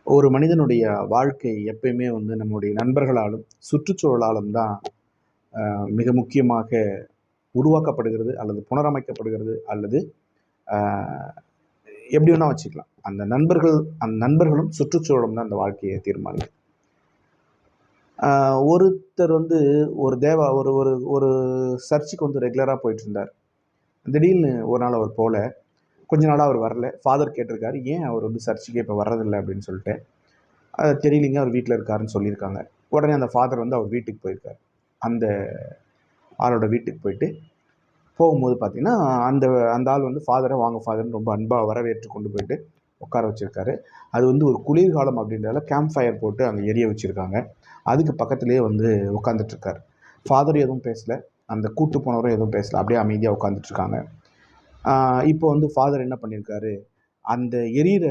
ஒரு மனிதனுடைய வாழ்க்கை எப்பயுமே வந்து நம்முடைய நண்பர்களாலும், சுற்றுச்சூழலாலும் தான் மிக முக்கியமாக உருவாக்கப்படுகிறது அல்லது புனரமைக்கப்படுகிறது அல்லது அ எப்படி வேணா வச்சுக்கலாம். அந்த நண்பர்களும் சுற்றுச்சூழலும் தான் அந்த வாழ்க்கையை தீர்மானிக்கும். அ ஒருத்தர் வந்து ஒரு தேவா ஒரு ஒரு ஒரு சர்ச்சுக்கு வந்து ரெகுலரா போயிட்டுருந்தார். திடீர்னு ஒரு நாள் அவர் போல. கொஞ்ச நாளா அவர் வரல. ஃபாதர் கேட்டிருக்காரு, "ஏன் அவர் வந்து சர்ச்சுக்கே இப்ப வர்றதில்ல?" அப்படின்னு சொல்லிட்டு. தெரியலீங்க, அவர் வீட்ல இருக்காருன்னு சொல்லியிருக்காங்க. உடனே அந்த ஃபாதர் வந்து அவர் வீட்டுக்கு போயிருக்காரு. அந்த ஆளோட வீட்டுக்கு போயிட்டு, போகும்போது பார்த்தீங்கன்னா, அந்த அந்த ஆள் வந்து ஃபாதர வாங்க ஃபாதர்ன்னு ரொம்ப அன்பா வரவேற்று கொண்டு போயிட்டு உட்கார வச்சிருக்காரு. அது வந்து ஒரு குளிர்காலம் அப்படின்றதால கேம்ப் ஃபயர் போட்டு அங்க எரிய வச்சிருக்காங்க. அதுக்கு பக்கத்திலேயே வந்து உட்கார்ந்துட்டு இருக்காரு. ஃபாதர் எதுவும் பேசல. அந்த கூட்டு போனவரும் எதுவும் பேசல. அப்படியே அமைதியா உட்கார்ந்துட்டு இருக்காங்க. இப்போ வந்து ஃபாதர் என்ன பண்ணியிருக்காரு, அந்த எரியிற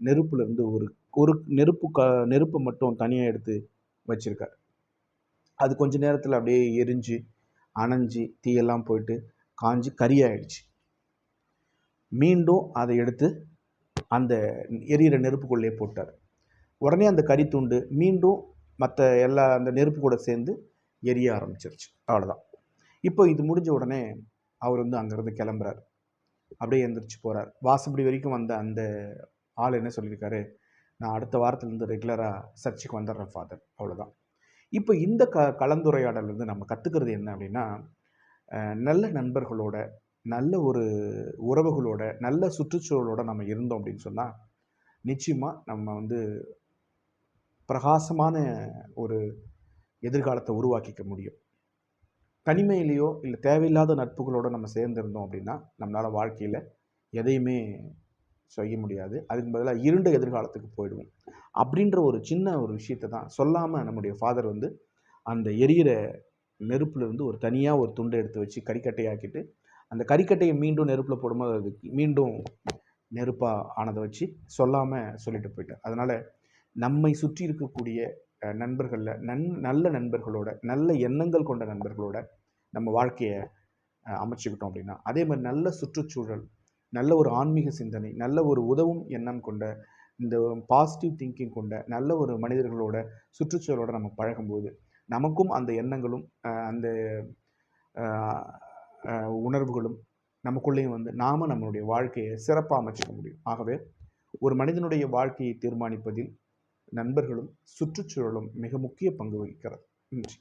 நெருப்புல இருந்து ஒரு ஒரு நெருப்பு மட்டும் தனியா எடுத்து வச்சிருக்காரு. அது கொஞ்ச நேரத்துல அப்படியே எரிஞ்சு, அணைஞ்சு, தீயெல்லாம் போயிட்டு, காஞ்சு கரியாயிடுச்சு. மீண்டும் அத எடுத்து அந்த எரியிற நெருப்புக்குள்ளேயே போட்டாரு. உடனே அந்த கரித்துண்டு மீண்டும் மத்த எல்லா அந்த நெருப்பு கூட சேர்ந்து எரிய ஆரம்பிச்சிருச்சு. அவ்வளோதான். இப்போ இது முடிஞ்ச உடனே அவர் வந்து அங்கருந்து கிளம்புறாரு. அப்படியே எந்திரிச்சு போறாரு. வாசப்படி வரைக்கும் வந்த அந்த ஆள் என்ன சொல்லியிருக்காரு, "நான் அடுத்த வாரத்திலருந்து ரெகுலரா சர்ச்சுக்கு வந்துடுறேன் ஃபாதர்." அவ்வளோதான். இப்போ இந்த கலந்துரையாடல்ல நம்ம கத்துக்கிறது என்ன அப்படின்னா, நல்ல நண்பர்களோட, நல்ல ஒரு உறவுகளோட, நல்ல சுற்றுச்சூழலோட நம்ம இருந்தோம் அப்படின்னு சொன்னா, நிச்சயமா நம்ம வந்து பிரகாசமான ஒரு எதிர்காலத்த உருவாக்கிக்க முடியும். தனிமையிலயோ, இல்ல தேவையில்லாத நட்புகளோட நம்ம சேர்ந்திருந்தோம் அப்படின்னா, நம்மளால வாழ்க்கையில எதையுமே செய்ய முடியாது. அதுக்கு பதிலா இருண்ட எதிர்காலத்துக்கு போயிடுவோம். அப்படின்ற ஒரு சின்ன ஒரு விஷயத்த தான் சொல்லாம நம்முடைய ஃபாதர் வந்து அந்த எரியிற நெருப்புல இருந்து ஒரு தனியா ஒரு துண்ட எடுத்து வச்சு கரிக்கட்டையாக்கிட்டு, அந்த கரிக்கட்டைய மீண்டும் நெருப்புல போடும்போது அது மீண்டும் நெருப்பா ஆனத வச்சு சொல்லாம சொல்லிட்டு போயிட்டார். அதனால நம்மை சுற்றி இருக்கக்கூடிய நண்பர்கள்ல நல்ல நண்பர்களோட, நல்ல எண்ணங்கள் கொண்ட நண்பர்களோட நம்ம வாழ்க்கைய அமைச்சுக்கிட்டோம் அப்படின்னா, அதே மாரி நல்ல சுற்றுச்சூழல், நல்ல ஒரு ஆன்மீக சிந்தனை, நல்ல ஒரு உதவும் எண்ணம் கொண்ட, இந்த பாசிட்டிவ் திங்கிங் கொண்ட நல்ல ஒரு மனிதர்களோட, சுற்றுச்சூழலோட நம்ம பழகும்போது, நமக்கும் அந்த எண்ணங்களும், அந்த அ அ உணர்வுகளும் நமக்குள்ளேயும் வந்து நாம நம்மளுடைய வாழ்க்கைய சிறப்பா அமைச்சுக்க முடியும். ஆகவே, ஒரு மனிதனுடைய வாழ்க்கையை தீர்மானிப்பதில் நண்பர்களும், சுற்றுச்சூழலும் மிக முக்கிய பங்கு வகிக்கிறது. நன்றி.